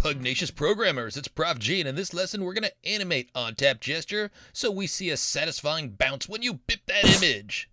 Pugnacious programmers, it's Prof G, and in this lesson we're going to animate on-tap gesture so we see a satisfying bounce when you bip that image.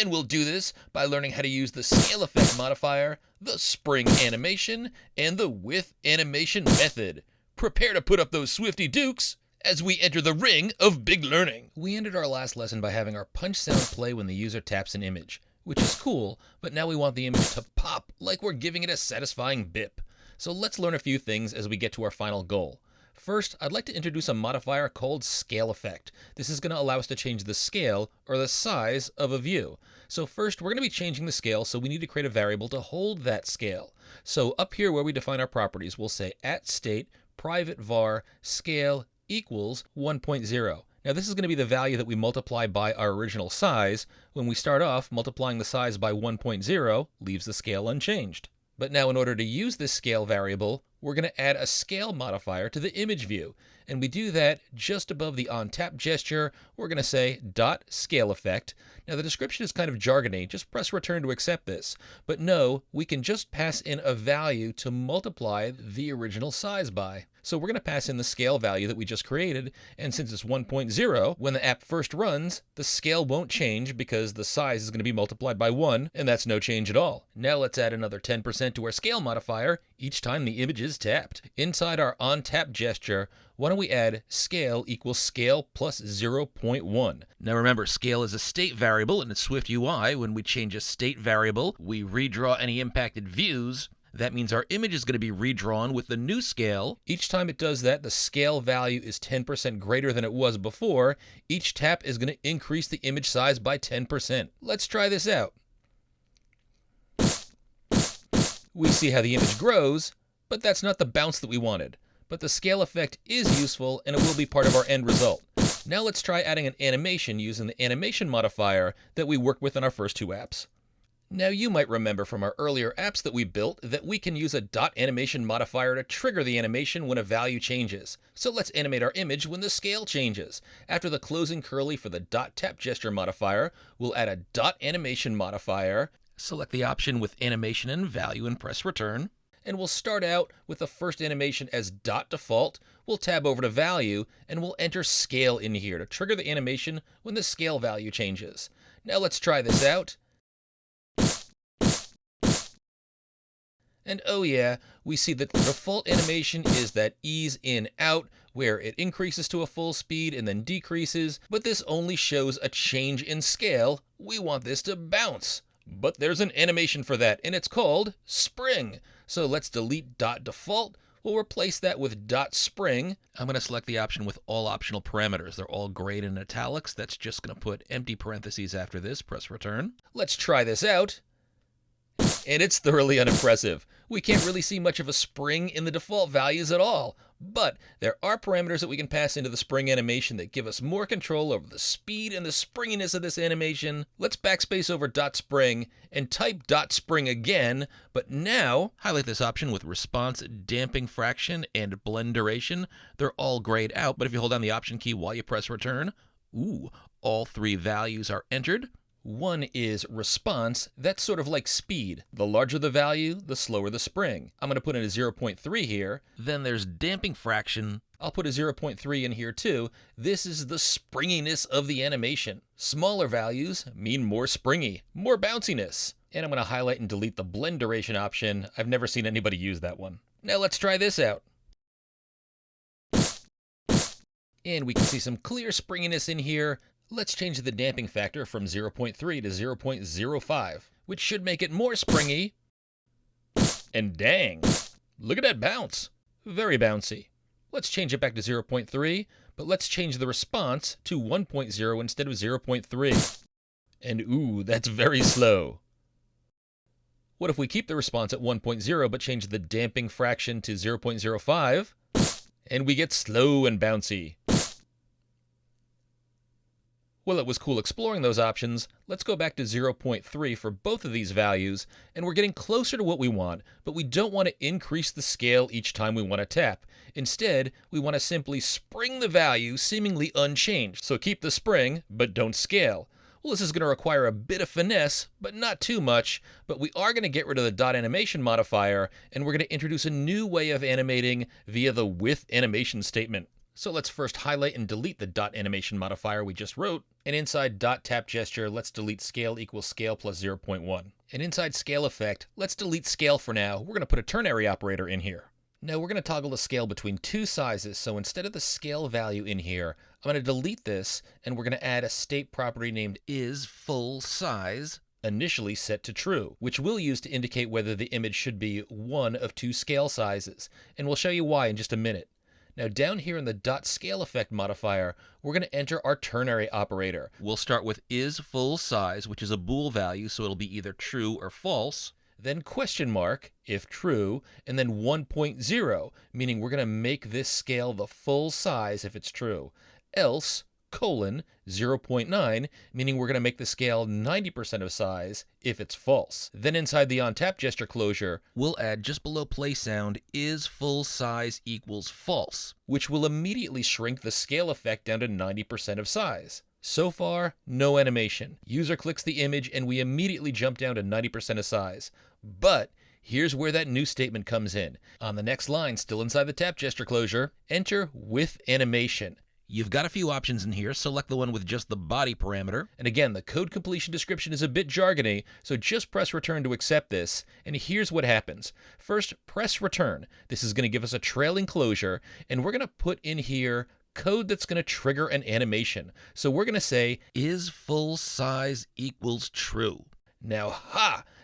And we'll do this by learning how to use the scaleEffect modifier, the spring animation, and the withAnimation method. Prepare to put up those Swifty Dukes as we enter the ring of big learning. We ended our last lesson by having our punch sound play when the user taps an image, which is cool, but now we want the image to pop like we're giving it a satisfying bip. So let's learn a few things as we get to our final goal. First, I'd like to introduce a modifier called scaleEffect. This is going to allow us to change the scale or the size of a view. So first, we're going to be changing the scale, so we need to create a variable to hold that scale. So up here where we define our properties, we'll say @state private var scale equals 1.0. Now this is going to be the value that we multiply by our original size. When we start off, multiplying the size by 1.0 leaves the scale unchanged. But now in order to use this scale variable, we're going to add a scale modifier to the image view. And we do that just above the on-tap gesture. We're going to say .scaleEffect. Now the description is kind of jargony. Just press return to accept this. But no, we can just pass in a value to multiply the original size by. So we're going to pass in the scale value that we just created, and since it's 1.0, when the app first runs, the scale won't change because the size is going to be multiplied by 1, and that's no change at all. Now let's add another 10% to our scale modifier each time the image is tapped. Inside our on-tap gesture, why don't we add scale equals scale plus 0.1. Now remember, scale is a state variable, and in SwiftUI, when we change a state variable, we redraw any impacted views. That means our image is going to be redrawn with the new scale. Each time it does that, the scale value is 10% greater than it was before. Each tap is going to increase the image size by 10%. Let's try this out. We see how the image grows, but that's not the bounce that we wanted. But the scaleEffect is useful, and it will be part of our end result. Now let's try adding an animation using the animation modifier that we worked with in our first two apps. Now you might remember from our earlier apps that we built that we can use a .animation modifier to trigger the animation when a value changes. So let's animate our image when the scale changes. After the closing curly for the .tap gesture modifier, we'll add a .animation modifier, select the option with animation and value and press return. And we'll start out with the first animation as .default. We'll tab over to value and we'll enter scale in here to trigger the animation when the scale value changes. Now let's try this out. And oh yeah, we see that the default animation is that ease in out, where it increases to a full speed and then decreases, but this only shows a change in scale. We want this to bounce. But there's an animation for that, and it's called spring. So let's delete .default. We'll replace that with .spring. I'm going to select the option with all optional parameters. They're all grayed in italics. That's just going to put empty parentheses after this. Press return. Let's try this out. And it's thoroughly unimpressive. We can't really see much of a spring in the default values at all, but there are parameters that we can pass into the spring animation that give us more control over the speed and the springiness of this animation. Let's backspace over .spring and type .spring again, but now highlight this option with response, damping fraction, and blend duration. They're all grayed out, but if you hold down the option key while you press return, all three values are entered. One is response. That's sort of like speed. The larger the value, the slower the spring. I'm going to put in a 0.3 here. Then there's damping fraction. I'll put a 0.3 in here too. This is the springiness of the animation. Smaller values mean more springy, more bounciness. And I'm going to highlight and delete the blend duration option. I've never seen anybody use that one. Now let's try this out. And we can see some clear springiness in here. Let's change the damping factor from 0.3 to 0.05, which should make it more springy. And dang, look at that bounce. Very bouncy. Let's change it back to 0.3, but let's change the response to 1.0 instead of 0.3. And ooh, that's very slow. What if we keep the response at 1.0 but change the damping fraction to 0.05, and we get slow and bouncy? Well, it was cool exploring those options. Let's go back to 0.3 for both of these values, and we're getting closer to what we want, but we don't want to increase the scale each time we want to tap. Instead, we want to simply spring the value seemingly unchanged. So keep the spring, but don't scale. Well, this is going to require a bit of finesse, but not too much. But we are going to get rid of the .animation modifier, and we're going to introduce a new way of animating via the withAnimation statement. So let's first highlight and delete the .animation modifier we just wrote. And inside .tap gesture, let's delete scale equals scale plus 0.1. And inside scaleEffect, let's delete scale for now. We're going to put a ternary operator in here. Now we're going to toggle the scale between two sizes. So instead of the scale value in here, I'm going to delete this, and we're going to add a state property named isFullSize, initially set to true, which we'll use to indicate whether the image should be one of two scale sizes. And we'll show you why in just a minute. Now down here in the .scaleEffect modifier, we're going to enter our ternary operator. We'll start with isFullSize, which is a bool value, so it'll be either true or false. Then question mark, if true, and then 1.0, meaning we're going to make this scale the full size if it's true. Else, colon, 0.9, meaning we're going to make the scale 90% of size if it's false. Then inside the on-tap gesture closure, we'll add just below play sound isFullSize equals false, which will immediately shrink the scale effect down to 90% of size. So far, no animation. User clicks the image and we immediately jump down to 90% of size. But here's where that new statement comes in. On the next line, still inside the tap gesture closure, enter withAnimation. You've got a few options in here. Select the one with just the body parameter. And again, the code completion description is a bit jargony, so just press return to accept this. And here's what happens. First, press return. This is going to give us a trailing closure, and we're going to put in here code that's going to trigger an animation. So we're going to say isFullSize equals true. Now,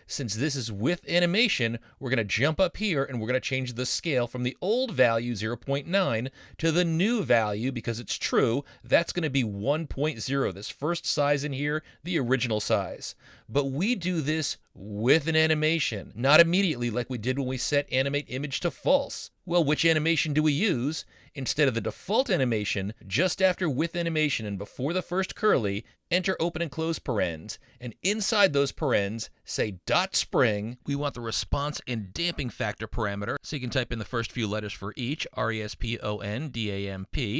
since this is withAnimation, we're going to jump up here and we're going to change the scale from the old value 0.9 to the new value, because it's true, that's going to be 1.0, this first size in here, the original size. But we do this with an animation, not immediately like we did when we set animate image to false. Well, which animation do we use? Instead of the default animation, just after withAnimation and before the first curly, enter open and close parens, and inside those parens, say .spring. We want the response and damping factor parameter, so you can type in the first few letters for each, RESPONDAMP,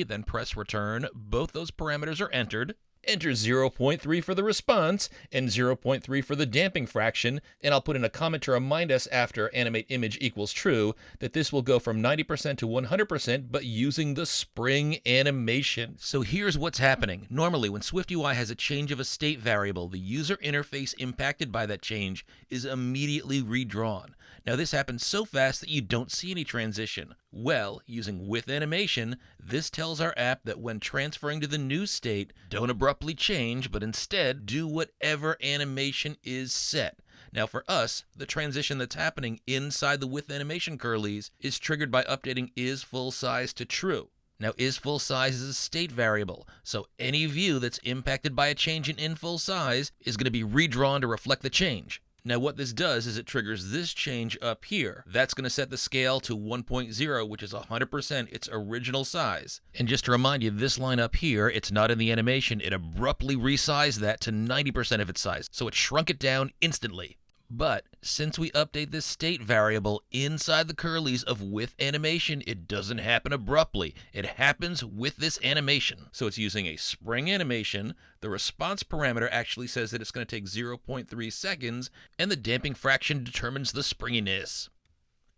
then press return. Both those parameters are entered. Enter 0.3 for the response and 0.3 for the damping fraction, and I'll put in a comment to remind us after animate image equals true that this will go from 90% to 100%, but using the spring animation. So here's what's happening. Normally, when SwiftUI has a change of a state variable, the user interface impacted by that change is immediately redrawn. Now this happens so fast that you don't see any transition. Well, using withAnimation, this tells our app that when transferring to the new state, don't abruptly change, but instead do whatever animation is set. Now for us, the transition that's happening inside the withAnimation curlies is triggered by updating isFullSize to true. Now isFullSize is a state variable, so any view that's impacted by a change in InFullSize is going to be redrawn to reflect the change. Now what this does is it triggers this change up here. That's going to set the scale to 1.0, which is 100% its original size. And just to remind you, this line up here, it's not in the animation. It abruptly resized that to 90% of its size, so it shrunk it down instantly. But since we update this state variable inside the curlies of withAnimation, it doesn't happen abruptly. It happens with this animation. So it's using a spring animation. The response parameter actually says that it's going to take 0.3 seconds, and the damping fraction determines the springiness.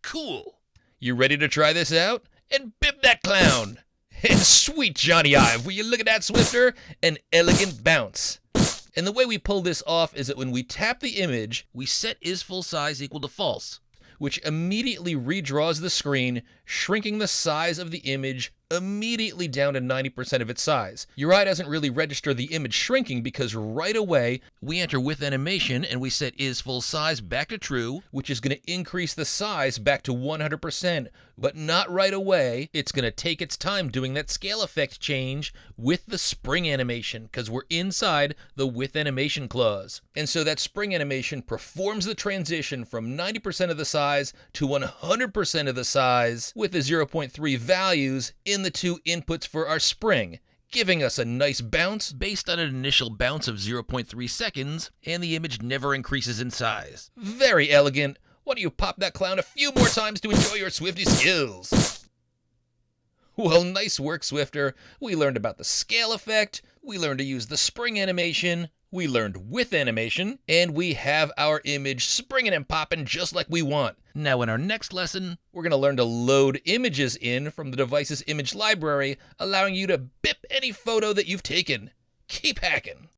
Cool. You ready to try this out? And bip that clown! And sweet Johnny Ive, will you look at that, Swifter? An elegant bounce. And the way we pull this off is that when we tap the image, we set isFullSize equal to false, which immediately redraws the screen, shrinking the size of the image immediately down to 90% of its size. Your eye doesn't really register the image shrinking because right away we enter withAnimation and we set isFullSize back to true, which is going to increase the size back to 100%, but not right away. It's going to take its time doing that scale effect change with the spring animation because we're inside the withAnimation clause. And so that spring animation performs the transition from 90% of the size to 100% of the size with the 0.3 values in the two inputs for our spring, giving us a nice bounce based on an initial bounce of 0.3 seconds, and the image never increases in size. Very elegant. Why don't you pop that clown a few more times to enjoy your Swifty skills? Well, nice work, Swifter. We learned about the scale effect, we learned to use the spring animation, we learned with animation, and we have our image springing and popping just like we want. Now in our next lesson, we're going to learn to load images in from the device's image library, allowing you to bip any photo that you've taken. Keep hacking.